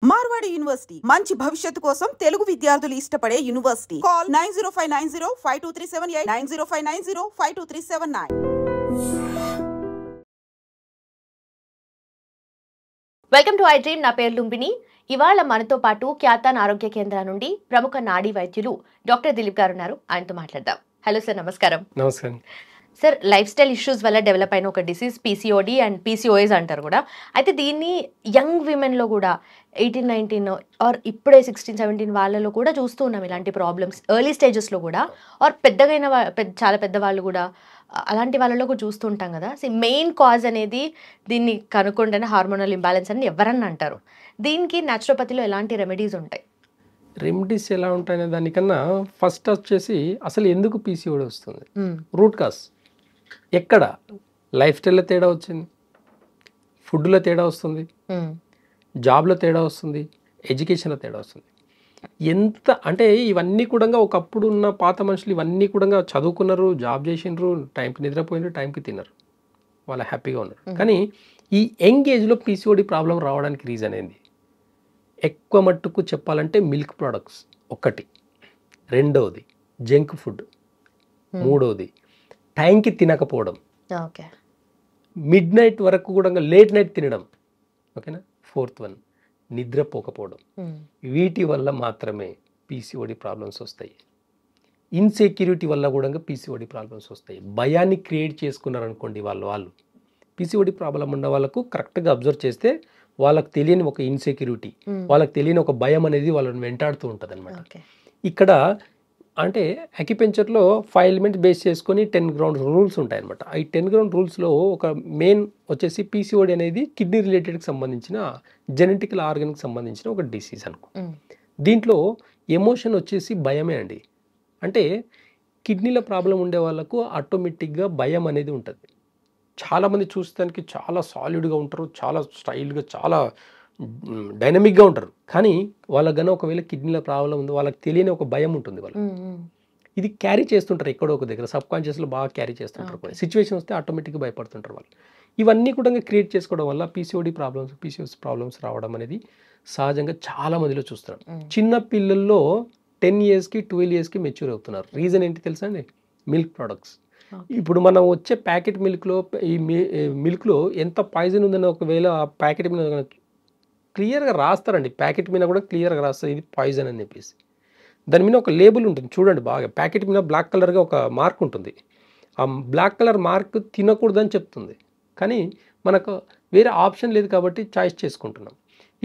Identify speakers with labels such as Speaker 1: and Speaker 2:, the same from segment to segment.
Speaker 1: Marwadi university మంచి భవిష్యత్తు కోసం తెలుగు విద్యార్థులు ఇష్టపడే university. Call 9059052378 9059052379.
Speaker 2: Welcome to I dream. నా పేరు లుంబిని. ఇవాళ మనతో పాటు ఖ్యాతాన్ ఆరోగ్య కేంద్రం నుండి ప్రముఖ నాడీ వైద్యులు డాక్టర్ దిలీప్ గారు ఉన్నారు. ఆయనతో మాట్లాడదాం. హలో సార్, నమస్కారం.
Speaker 3: నమస్కారం
Speaker 2: సార్, లైఫ్ స్టైల్ ఇష్యూస్ వల్ల డెవలప్ అయిన ఒక డిసీజ్ పీసీఓడి అండ్ పీసీఓఎస్ అంటారు కూడా. అయితే దీన్ని యంగ్ విమెన్లో కూడా 18-19 ఆర్ ఇప్పుడే 16-17 వాళ్ళలో కూడా చూస్తూ ఉన్నాం ఇలాంటి ప్రాబ్లమ్స్ ఎర్లీ స్టేజెస్లో కూడా. ఆర్ పెద్దగైన చాలా పెద్దవాళ్ళు కూడా అలాంటి వాళ్ళలో కూడా చూస్తూ ఉంటాం కదా. సో మెయిన్ కాజ్ అనేది దీన్ని కనుక్కుంటేనే హార్మోనల్ ఇంబ్యాలెన్స్ అని ఎవరన్నా అంటారు. దీనికి న్యాచురోపతిలో ఎలాంటి రెమెడీస్ ఉంటాయి?
Speaker 3: రెమెడీస్ ఎలా ఉంటాయనే దానికన్నా ఫస్ట్ వచ్చేసి అసలు ఎందుకు పీసీఓడి వస్తుంది, రూట్ కాజ్ ఎక్కడ. లైఫ్ స్టైల్లో తేడా వచ్చింది, ఫుడ్లో తేడా వస్తుంది, జాబ్లో తేడా వస్తుంది, ఎడ్యుకేషన్లో తేడా వస్తుంది. ఎంత అంటే ఇవన్నీ కూడా ఒకప్పుడు ఉన్న పాత మనుషులు ఇవన్నీ కూడా చదువుకున్నారు, జాబ్ చేసినారు, టైంకి నిద్రపోయినారు, టైంకి తిన్నారు, వాళ్ళు హ్యాపీగా ఉన్నారు. కానీ ఈ యంగ్ ఏజ్లో పీసీఓడి ప్రాబ్లం రావడానికి రీజన్ ఏంది? ఎక్కువ మట్టుకు చెప్పాలంటే మిల్క్ ప్రోడక్ట్స్ ఒకటి, రెండవది జంక్ ఫుడ్, మూడవది టైంకి తినకపోవడం, మిడ్ నైట్ వరకు కూడా లేట్ నైట్ తినడం, ఓకేనా, ఫోర్త్ వన్ నిద్రపోకపోవడం. వీటి వల్ల మాత్రమే పీసీఓడి ప్రాబ్లమ్స్ వస్తాయి. ఇన్సెక్యూరిటీ వల్ల కూడా పీసీఓడి ప్రాబ్లమ్స్ వస్తాయి. భయాన్ని క్రియేట్ చేసుకున్నారనుకోండి వాళ్ళు పీసీఓడి ప్రాబ్లం ఉన్న వాళ్ళకు కరెక్ట్గా అబ్జర్వ్ చేస్తే వాళ్ళకి తెలియని ఒక ఇన్సెక్యూరిటీ, వాళ్ళకి తెలియని ఒక భయం అనేది వాళ్ళని వెంటాడుతూ ఉంటుంది అనమాట. ఇక్కడ అంటే అక్యుపెంచర్లో 5 ఎలిమెంట్స్ బేస్ చేసుకొని 10 గ్రౌండ్ రూల్స్ ఉంటాయి అనమాట. ఈ 10 గ్రౌండ్ రూల్స్లో ఒక మెయిన్ వచ్చేసి పీసీఓడి అనేది కిడ్నీ రిలేటెడ్కి సంబంధించిన జెనెటికల్ ఆర్గన్కి సంబంధించిన ఒక డిసీజ్ అనుకో. దీంట్లో ఎమోషన్ వచ్చేసి భయమే అండి. అంటే కిడ్నీల ప్రాబ్లం ఉండే వాళ్ళకు ఆటోమేటిక్గా భయం అనేది ఉంటుంది. చాలామంది చూస్తానికి చాలా సాలిడ్గా ఉంటారు, చాలా స్టైల్గా, చాలా డైనమిక్గా ఉంటారు. కానీ వాళ్ళకి కానీ ఒకవేళ కిడ్నీల ప్రాబ్లం ఉంది, వాళ్ళకి తెలియని ఒక భయం ఉంటుంది. వాళ్ళు ఇది క్యారీ చేస్తుంటారు ఎక్కడో ఒక దగ్గర, సబ్ కాన్షియస్లో బాగా క్యారీ చేస్తుంటారు. సిచ్యువేషన్ వస్తే ఆటోమేటిక్గా భయపడుతుంటారు వాళ్ళు. ఇవన్నీ కూడా క్రియేట్ చేసుకోవడం వల్ల పీసీఓడి ప్రాబ్లమ్స్, పీసీఓఎస్ ప్రాబ్లమ్స్ రావడం అనేది సహజంగా చాలా మందిలో చూస్తున్నాం. చిన్న పిల్లల్లో 10 yearsకి 12 yearsకి మెచ్యూర్ అవుతున్నారు. రీజన్ ఏంటి తెలుసా అండి? Milk products. ఇప్పుడు మనం వచ్చే ప్యాకెట్ మిల్క్లో ఈ మిల్క్లో ఎంత పాయిజన్ ఉందని ఒకవేళ ఆ ప్యాకెట్ మీద క్లియర్గా రాస్తారండి. ప్యాకెట్ మీద కూడా క్లియర్గా రాస్తారు ఇది పాయిజన్ అని చెప్పేసి. దాని మీద ఒక లేబుల్ ఉంటుంది చూడండి బాగా. ప్యాకెట్ మీద బ్లాక్ కలర్గా ఒక మార్క్ ఉంటుంది. ఆ బ్లాక్ కలర్ మార్క్ తినకూడదని చెప్తుంది. కానీ మనకు వేరే ఆప్షన్ లేదు కాబట్టి చాయిస్ చేసుకుంటున్నాం.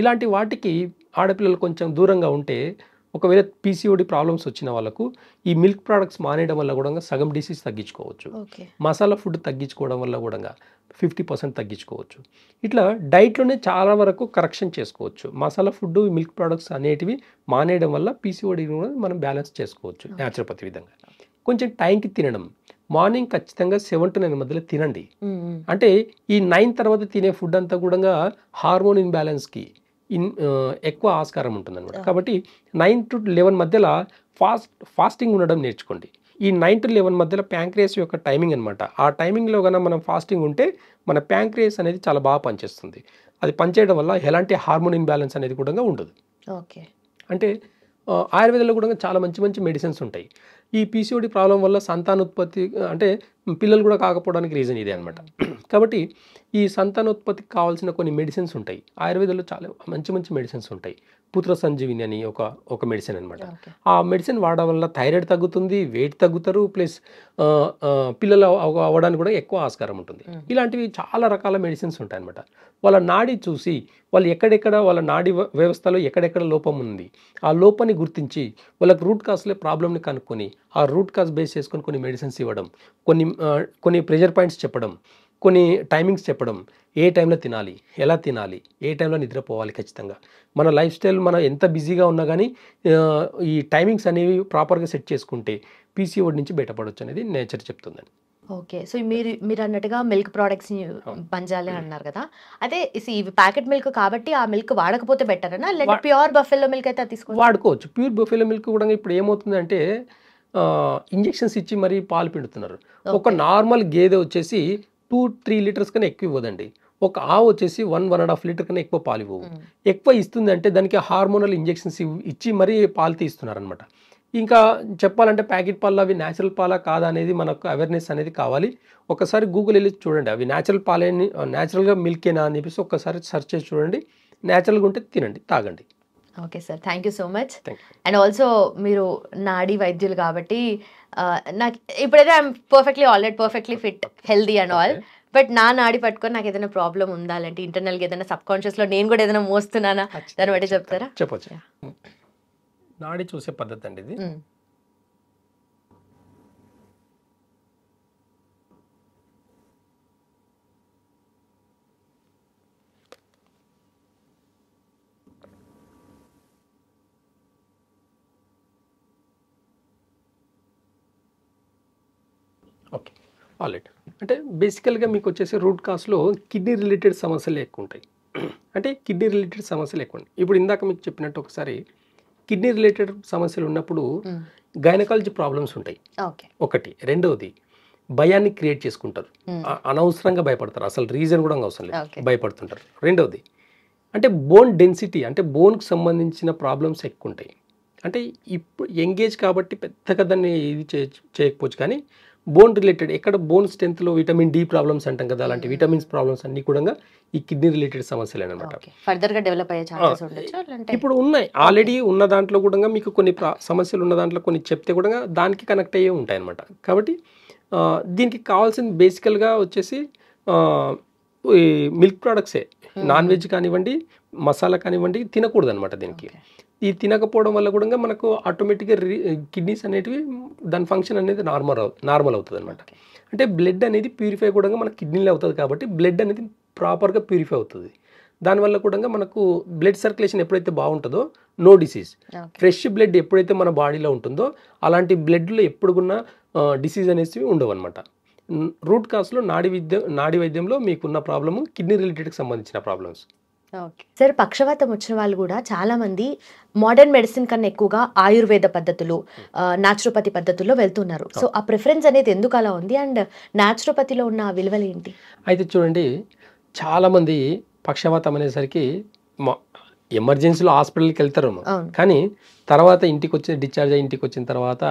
Speaker 3: ఇలాంటి వాటికి ఆడపిల్లలు కొంచెం దూరంగా ఉంటే ఒకవేళ పీసీఓడి ప్రాబ్లమ్స్ వచ్చిన వాళ్ళకు ఈ మిల్క్ ప్రోడక్ట్స్ మానేయడం వల్ల కూడా సగం డిసీజ్ తగ్గించుకోవచ్చు. మసాలా ఫుడ్ తగ్గించుకోవడం వల్ల కూడా 50% తగ్గించుకోవచ్చు. ఇట్లా డైట్లోనే చాలా వరకు కరెక్షన్ చేసుకోవచ్చు. మసాలా ఫుడ్, మిల్క్ ప్రోడక్ట్స్ అనేటివి మానేయడం వల్ల పీసీఓడి కూడా మనం బ్యాలెన్స్ చేసుకోవచ్చు న్యాచురోపతి విధంగా. కొంచెం టైంకి తినడం, మార్నింగ్ ఖచ్చితంగా 7 to 9 మధ్యలో తినండి. అంటే ఈ 9 తర్వాత తినే ఫుడ్ అంతా కూడా హార్మోన్ ఇన్బ్యాలెన్స్కి ఎక్కువ ఆస్కారం ఉంటుందన్నమాట. కాబట్టి 9 to 11 మధ్యలో ఫాస్టింగ్ ఉండడం నేర్చుకోండి. ఈ 9 to 11 మధ్యలో ప్యాంక్రియాస్ యొక్క టైమింగ్ అనమాట. ఆ టైమింగ్లో కన్నా మనం ఫాస్టింగ్ ఉంటే మన ప్యాంక్రియాస్ అనేది చాలా బాగా పనిచేస్తుంది. అది పనిచేయడం వల్ల ఎలాంటి హార్మోన్ ఇన్బ్యాలెన్స్ అనేది కూడా ఉండదు. అంటే ఆయుర్వేదంలో కూడా చాలా మంచి మంచి మెడిసిన్స్ ఉంటాయి. ఈ పీసీఓడి ప్రాబ్లం వల్ల సంతానోత్పత్తి అంటే పిల్లలు కూడా కాకపోవడానికి రీజన్ ఇదే అనమాట. కాబట్టి ఈ సంతానోత్పత్తికి కావాల్సిన కొన్ని మెడిసిన్స్ ఉంటాయి. ఆయుర్వేదంలో చాలా మంచి మంచి మెడిసిన్స్ ఉంటాయి. పుత్ర సంజీవిని అని ఒక మెడిసిన్ అనమాట. ఆ మెడిసిన్ వాడడం వల్ల థైరాయిడ్ తగ్గుతుంది, వెయిట్ తగ్గుతారు, ప్లస్ పిల్లలు అవ్వడానికి కూడా ఎక్కువ ఆస్కారం ఉంటుంది. ఇలాంటివి చాలా రకాల మెడిసిన్స్ ఉంటాయి అనమాట. వాళ్ళ నాడి చూసి వాళ్ళు ఎక్కడెక్కడ వాళ్ళ నాడి వ్యవస్థలో ఎక్కడెక్కడ లోపం ఉంది ఆ లోపాన్ని గుర్తించి వాళ్ళకి రూట్ కాజ్లో ప్రాబ్లమ్ని కనుక్కొని ఆ రూట్ కాజ్ బేస్ చేసుకొని కొన్ని మెడిసిన్స్ ఇవ్వడం, కొన్ని ప్రెషర్ పాయింట్స్ చెప్పడం, కొన్ని టైమింగ్స్ చెప్పడం, ఏ టైంలో తినాలి, ఎలా తినాలి, ఏ టైంలో నిద్రపోవాలి. ఖచ్చితంగా మన లైఫ్ స్టైల్ మనం ఎంత బిజీగా ఉన్నా కానీ ఈ టైమింగ్స్ అనేవి ప్రాపర్గా సెట్ చేసుకుంటే పీసీఓడి నుంచి బయటపడవచ్చు అనేది నేచర్ చెప్తుందని.
Speaker 2: ఓకే. సో మీరు అన్నట్టుగా మిల్క్ ప్రోడక్ట్స్ పంచాలి అన్నారు కదా. అదే ఇవి ప్యాకెట్ మిల్క్ కాబట్టి ఆ మిల్క్ వాడకపోతే బెటర్ అనా, లేదా ప్యూర్ బఫెలో మిల్క్ అయితే
Speaker 3: వాడుకోవచ్చు. ప్యూర్ బఫెలో మిల్క్ కూడా ఇప్పుడు ఏమవుతుందంటే ఇంజెక్షన్స్ ఇచ్చి మరీ పాలు పిండుతున్నారు. ఒక నార్మల్ గేదె వచ్చేసి 2-3 లీటర్స్ కన్నా ఎక్కువ ఇవ్వదండి. ఒక ఆవు వచ్చేసి 1.5 లీటర్ కన్నా ఎక్కువ పాలు ఇవ్వవు. ఎక్కువ ఇస్తుంది అంటే దానికి హార్మోనల్ ఇంజెక్షన్స్ ఇచ్చి మరీ పాలు తీస్తున్నారనమాట. ఇంకా చెప్పాలంటే ప్యాకెట్ పాలు అవి న్యాచురల్ పాలా కాదా అనేది మనకు అవేర్నెస్ అనేది కావాలి. ఒకసారి గూగుల్ వెళ్ళి చూడండి, అవి న్యాచురల్ పాలని న్యాచురల్గా మిల్కేనా అని చెప్పేసి ఒక్కసారి సెర్చ్ చేసి చూడండి. న్యాచురల్గా ఉంటే తినండి, తాగండి.
Speaker 2: Okay sir, thank you so much.
Speaker 3: Thank you.
Speaker 2: And also మీరు నాడీ వైద్యులు కాబట్టి నాకు ఇప్పుడైతే I'm perfectly fit, healthy and all. But నా నాడి పట్టుకొని నాకు ఏదైనా ప్రాబ్లం ఉండాలంటే ఇంటర్నల్గా ఏదైనా సబ్కాన్షియస్లో నేను కూడా ఏదైనా మోస్తున్నానా దాన్ని బట్టి చెప్తారా?
Speaker 3: చెప్పొచ్చు. నాడి చూసే పద్ధతి అండి ఇది. Okay, alright. అంటే బేసికల్గా మీకు వచ్చేసి రూట్ కాస్లో కిడ్నీ రిలేటెడ్ సమస్యలు ఎక్కువ ఉంటాయి. అంటే కిడ్నీ రిలేటెడ్ సమస్యలు ఎక్కువ ఉంటాయి. ఇప్పుడు ఇందాక మీకు చెప్పినట్టు ఒకసారి కిడ్నీ రిలేటెడ్ సమస్యలు ఉన్నప్పుడు గైనకాలజీ ప్రాబ్లమ్స్ ఉంటాయి ఒకటి. రెండవది భయాన్ని క్రియేట్ చేసుకుంటారు, అనవసరంగా భయపడతారు, అసలు రీజన్ కూడా అవసరం లేదు, భయపడుతుంటారు. రెండవది అంటే బోన్ డెన్సిటీ, అంటే బోన్కి సంబంధించిన ప్రాబ్లమ్స్ ఎక్కువ ఉంటాయి. అంటే ఇప్పుడు ఎంగేజ్ కాబట్టి పెద్దగా దాన్ని ఇది చేయకపోవచ్చు, కానీ బోన్ రిలేటెడ్ ఎక్కడ బోన్ స్ట్రెంత్లో విటమిన్ డి ప్రాబ్లమ్స్ అంటాం కదా, అలాంటి విటమిన్స్ ప్రాబ్లమ్స్ అన్నీ కూడా ఈ కిడ్నీ రిలేటెడ్ సమస్యలు అనమాట.
Speaker 2: ఫర్దర్గా డెవలప్ అయ్యే ఛాన్సెస్ ఉండొచ్చు.
Speaker 3: ఇప్పుడు ఉన్నాయి ఆల్రెడీ ఉన్న దాంట్లో కూడా మీకు కొన్ని సమస్యలు ఉన్న దాంట్లో కొన్ని చెప్తే కూడా దానికి కనెక్ట్ అయ్యే ఉంటాయి అనమాట. కాబట్టి దీనికి కావాల్సిన బేసికల్గా వచ్చేసి ఈ మిల్క్ ప్రోడక్ట్సే, నాన్ వెజ్ కానివ్వండి, మసాలా కానివ్వండి తినకూడదు అనమాట. దీనికి ఈ తినకపోవడం వల్ల కూడా మనకు ఆటోమేటిక్గా కిడ్నీస్ అనేటివి దాని ఫంక్షన్ అనేది నార్మల్ అవుతుంది అనమాట. అంటే బ్లడ్ అనేది ప్యూరిఫై కూడా మన కిడ్నీలో అవుతుంది కాబట్టి బ్లడ్ అనేది ప్రాపర్గా ప్యూరిఫై అవుతుంది. దానివల్ల కూడా మనకు బ్లడ్ సర్క్యులేషన్ ఎప్పుడైతే బాగుంటుందో నో డిసీజ్. ఫ్రెష్ బ్లడ్ ఎప్పుడైతే మన బాడీలో ఉంటుందో అలాంటి బ్లడ్లో ఎప్పుడు కూడా డిసీజ్ అనేవి ఉండవు అనమాట. రూట్ కాస్లో నాడీ వైద్యంలో మీకున్న ప్రాబ్లము కిడ్నీ రిలేటెడ్కి సంబంధించిన ప్రాబ్లమ్స్.
Speaker 2: సార్, పక్షవాతం వచ్చిన వాళ్ళు కూడా చాలా మంది మోడర్న్ మెడిసిన్ కన్నా ఎక్కువగా ఆయుర్వేద పద్ధతులు, నాచురోపతి పద్ధతుల్లో వెళ్తున్నారు. సో ఆ ప్రిఫరెన్స్ అనేది ఎందుకు అలా ఉంది, అండ్ నాచురోపతిలో ఉన్న విలువలు ఏంటి?
Speaker 3: అయితే చూడండి, చాలామంది పక్షవాతం అనేసరికి ఎమర్జెన్సీలో హాస్పిటల్కి వెళ్తారు, కానీ తర్వాత డిశ్చార్జ్ అయ్యి ఇంటికి వచ్చిన తర్వాత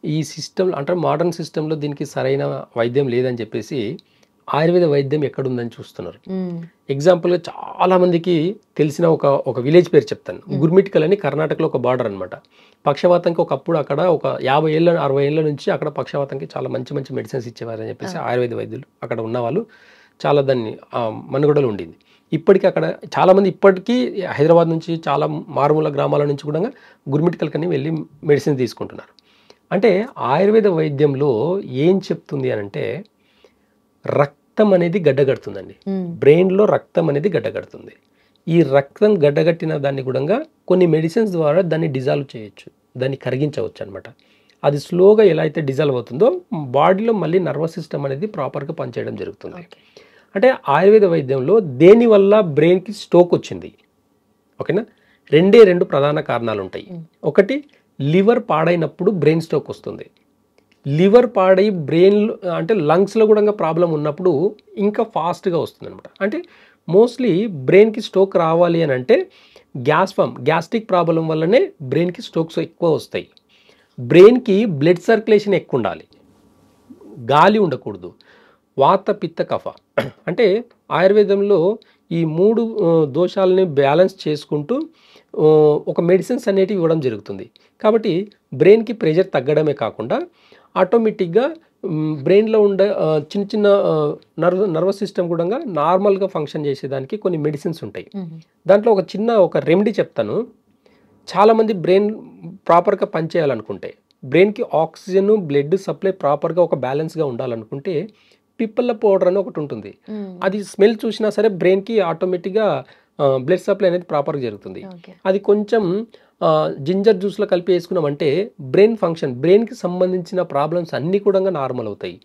Speaker 3: ఈ సిస్టమ్ అంటే మోడర్న్ సిస్టంలో దీనికి సరైన వైద్యం లేదని చెప్పేసి ఆయుర్వేద వైద్యం ఎక్కడుందని చూస్తున్నారు. ఎగ్జాంపుల్గా చాలామందికి తెలిసిన ఒక విలేజ్ పేరు చెప్తాను. గుర్మిట్కల్ అని కర్ణాటకలో ఒక బార్డర్ అనమాట. పక్షవాతంకి ఒకప్పుడు అక్కడ ఒక 50 ఏళ్ళ 60 ఏళ్ళ నుంచి అక్కడ పక్షవాతంకి చాలా మంచి మెడిసిన్స్ ఇచ్చేవారని చెప్పేసి ఆయుర్వేద వైద్యులు అక్కడ ఉన్నవాళ్ళు చాలా దాన్ని మనుగడలు ఉండింది. ఇప్పటికీ అక్కడ చాలామంది ఇప్పటికీ హైదరాబాద్ నుంచి చాలా మారుమూల గ్రామాల నుంచి కూడా గుర్మిట్కల్కని వెళ్ళి మెడిసిన్ తీసుకుంటున్నారు. అంటే ఆయుర్వేద వైద్యంలో ఏం చెప్తుంది అని అంటే రక్తం అనేది గడ్డగడుతుందండి. బ్రెయిన్లో రక్తం అనేది గడ్డగడుతుంది. ఈ రక్తం గడ్డగట్టిన దాన్ని కూడా కొన్ని మెడిసిన్స్ ద్వారా దాన్ని డిజాల్వ్ చేయొచ్చు, దాన్ని కరిగించవచ్చు అనమాట. అది స్లోగా ఎలా అయితే డిజాల్వ్ అవుతుందో బాడీలో మళ్ళీ నర్వస్ సిస్టమ్ అనేది ప్రాపర్గా పనిచేయడం జరుగుతుంది. అంటే ఆయుర్వేద వైద్యంలో దేనివల్ల బ్రెయిన్కి స్ట్రోక్ వచ్చింది, ఓకేనా, రెండు ప్రధాన కారణాలు ఉంటాయి. ఒకటి, లివర్ పాడైనప్పుడు బ్రెయిన్ స్ట్రోక్ వస్తుంది. లివర్ పాడై బ్రెయిన్ అంటే లంగ్స్లో కూడా ప్రాబ్లం ఉన్నప్పుడు ఇంకా ఫాస్ట్గా వస్తుంది అనమాట. అంటే మోస్ట్లీ బ్రెయిన్కి స్ట్రోక్ రావాలి అని అంటే గ్యాస్ట్రిక్ ప్రాబ్లం వల్లనే బ్రెయిన్కి స్ట్రోక్స్ ఎక్కువ వస్తాయి. బ్రెయిన్కి బ్లడ్ సర్క్యులేషన్ ఎక్కువ ఉండాలి, గాలి ఉండకూడదు. వాత, పిత్త, కఫ అంటే ఆయుర్వేదంలో ఈ 3 దోషాలని బ్యాలెన్స్ చేసుకుంటూ ఒక మెడిసిన్స్ అనేటివి ఇవ్వడం జరుగుతుంది. కాబట్టి బ్రెయిన్కి ప్రెషర్ తగ్గడమే కాకుండా ఆటోమేటిక్గా బ్రెయిన్లో ఉండే చిన్న నర్వస్ సిస్టమ్ కూడా నార్మల్గా ఫంక్షన్ చేసేదానికి కొన్ని మెడిసిన్స్ ఉంటాయి. దాంట్లో ఒక రెమెడీ చెప్తాను. చాలామంది బ్రెయిన్ ప్రాపర్గా పనిచేయాలనుకుంటే, బ్రెయిన్కి ఆక్సిజన్ బ్లడ్ సప్లై ప్రాపర్గా ఒక బ్యాలెన్స్గా ఉండాలనుకుంటే పిప్పల పౌడర్ అని ఒకటి ఉంటుంది. అది స్మెల్ చూసినా సరే బ్రెయిన్కి ఆటోమేటిక్గా బ్లడ్ సప్లై అనేది ప్రాపర్గా జరుగుతుంది. అది కొంచెం జింజర్ జ్యూస్లో కలిపి వేసుకున్నామంటే బ్రెయిన్ ఫంక్షన్, బ్రెయిన్కి సంబంధించిన ప్రాబ్లమ్స్ అన్నీ కూడా నార్మల్ అవుతాయి.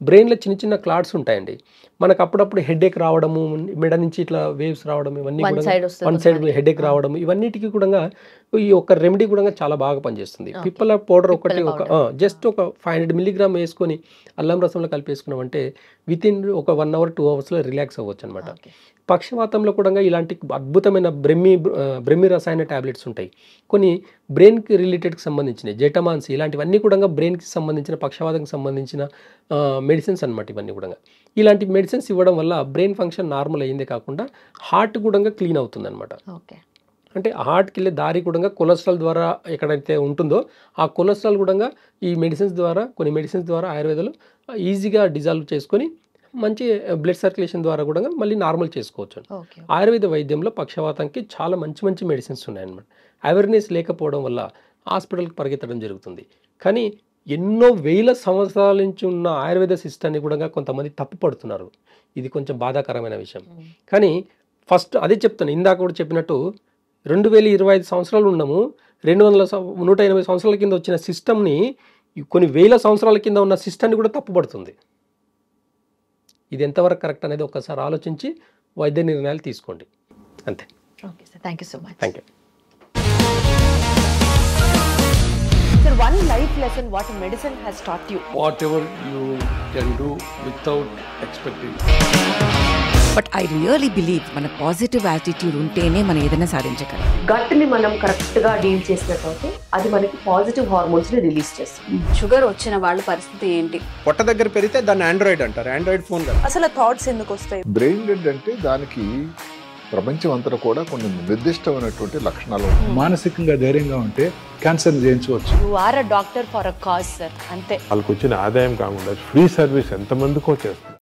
Speaker 3: బ్రెయిన్లో చిన్న చిన్న క్లాట్స్ ఉంటాయండి. మనకు అప్పుడప్పుడు హెడేక్ రావడము, మెడ నుంచి ఇట్లా వేవ్స్ రావడం, ఇవన్నీ కూడా వన్ సైడ్ హెడేక్ రావడం, ఇవన్నిటికీ కూడా ఈ ఒక రెమెడీ కూడా చాలా బాగా పనిచేస్తుంది. పిప్పల పౌడర్ ఒకటి జస్ట్ ఒక 500 మిల్లీగ్రామ్ వేసుకొని అల్లం రసంలో కలిపి వేసుకున్నామంటే వితిన్ ఒక 1 hour 2 hours రిలాక్స్ అవ్వచ్చు అనమాట. పక్షవాతంలో కూడా ఇలాంటి అద్భుతమైన బ్రహ్మి రసాయన టాబ్లెట్స్ ఉంటాయి. కొన్ని బ్రెయిన్కి రిలేటెడ్కి సంబంధించినవి, జెటమాన్స్, ఇలాంటివన్నీ కూడా బ్రెయిన్కి సంబంధించిన, పక్షవాతంకి సంబంధించిన మెడిసిన్స్ అనమాట. ఇవన్నీ కూడా ఇలాంటి మెడిసిన్స్ ఇవ్వడం వల్ల బ్రెయిన్ ఫంక్షన్ నార్మల్ అయ్యిందే కాకుండా హార్ట్ కూడా క్లీన్ అవుతుంది అనమాట. అంటే హార్ట్కి వెళ్ళే దారి కూడా కొలెస్ట్రాల్ ద్వారా ఎక్కడైతే ఉంటుందో ఆ కొలెస్ట్రాల్ కూడా ఈ మెడిసిన్స్ ద్వారా, కొన్ని మెడిసిన్స్ ద్వారా ఆయుర్వేదాలు ఈజీగా డిజాల్వ్ చేసుకొని మంచి బ్లడ్ సర్క్యులేషన్ ద్వారా కూడా మళ్ళీ నార్మల్ చేసుకోవచ్చు. ఆయుర్వేద వైద్యంలో పక్షవాతానికి చాలా మంచి మంచి మెడిసిన్స్ ఉన్నాయన్నమాట. అవేర్నెస్ లేకపోవడం వల్ల హాస్పిటల్కి పరిగెత్తడం జరుగుతుంది. కానీ ఎన్నో వేల సంవత్సరాల నుంచి ఉన్న ఆయుర్వేద సిస్టాన్ని కూడా కొంతమంది తప్పుపడుతున్నారు. ఇది కొంచెం బాధాకరమైన విషయం. కానీ ఫస్ట్ అదే చెప్తాను, ఇందాక కూడా చెప్పినట్టు 2025 సంవత్సరాలు ఉన్నాము. 180 సంవత్సరాల కింద వచ్చిన సిస్టమ్ని, కొన్ని వేల సంవత్సరాల కింద ఉన్న సిస్టమ్ని కూడా తప్పుపడుతుంది. ఇది ఎంతవరకు కరెక్ట్ అనేది ఒకసారి ఆలోచించి వైద్య నిర్ణయాలు తీసుకోండి. అంతే.
Speaker 2: Okay sir, thank you so much.
Speaker 3: Thank you.
Speaker 2: Sir, one life lesson what medicine has taught you.
Speaker 4: Whatever you can do without expecting.
Speaker 5: But I really believe మన పాజిటివ్ యాటిట్యూడ్ ఉంటేనే మనం ఏదైనా సాధించగలం.
Speaker 6: గట్ని మనం కరెక్ట్గా డీల్ చేసినట్లయితే అది మనకి పాజిటివ్ హార్మోన్స్ని రిలీజ్ చేస్తుంది.
Speaker 7: షుగర్ వచ్చిన వాళ్ళ పరిస్థితి ఏంటి?
Speaker 8: పొట్ట దగ్గర పెరిగితే దాన్ని ఆండ్రాయిడ్ అంటారు, ఆండ్రాయిడ్ ఫోన్ కదా.
Speaker 6: అసలు థాట్స్ ఎందుకు వస్తాయి?
Speaker 9: బ్రెయిన్ డెడ్ అంటే దానికి ప్రపంచం అంతా కూడా కొన్ని నిర్దిష్టమైనటువంటి లక్షణాలు.
Speaker 10: మానసికంగా ధైర్యంగా ఉంటే క్యాన్సర్ జయించవచ్చు.
Speaker 7: You are a doctor for a cause sir, అంతే.
Speaker 11: వాళ్ళకి వచ్చిన ఆదాయం కాకుండా ఫ్రీ సర్వీస్ ఎంతమందికో చేస్తుంది.